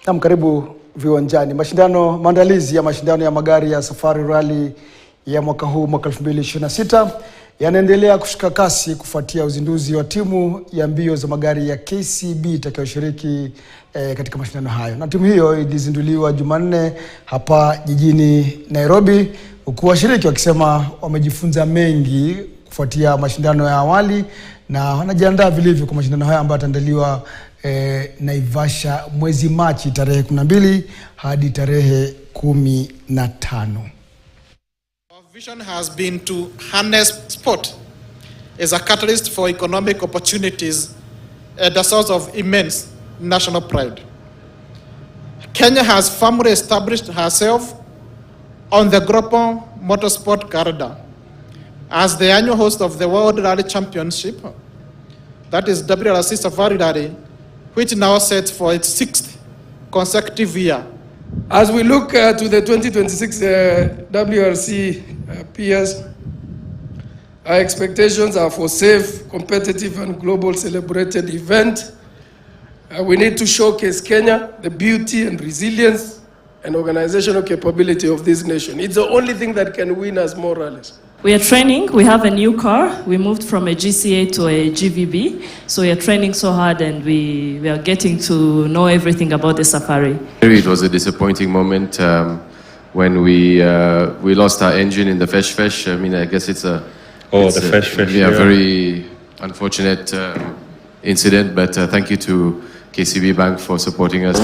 Karibu viwanjani. Maandalizi ya mashindano ya magari ya Safari Rally ya mwaka huu, mwaka 2026 yanaendelea kushika kasi kufuatia uzinduzi wa timu ya mbio za magari ya KCB itakayoshiriki katika mashindano hayo. Na timu hiyo ilizinduliwa Jumanne hapa jijini Nairobi, huku washiriki wakisema wamejifunza mengi kufuatia mashindano ya awali na wanajiandaa vilivyo kwa mashindano haya ambayo yataandaliwa Naivasha mwezi Machi tarehe 12 hadi tarehe 15. Our vision has been to harness sport as a catalyst for economic opportunities at the source of immense national pride. Kenya has firmly established herself on the global motorsport corridor as the annual host of the World Rally Championship, that is WRC Safari Rally, which now sets for its 6th consecutive year. As we look to the 2026 WRC peers, our expectations are for safe, competitive and global celebrated event. We need to showcase Kenya, the beauty and resilience and organizational capability of this nation. It's the only thing that can win us more rallies. We are training. We have a new car. We moved from a GCA to a GVB. So we are training so hard and we are getting to know everything about the safari. It was a disappointing moment when we lost our engine in the Fesh. I mean, I guess it's a... the Fesh. Yeah, very unfortunate incident, but thank you to KCB Bank for supporting us.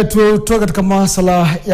Tutoka katika masala ya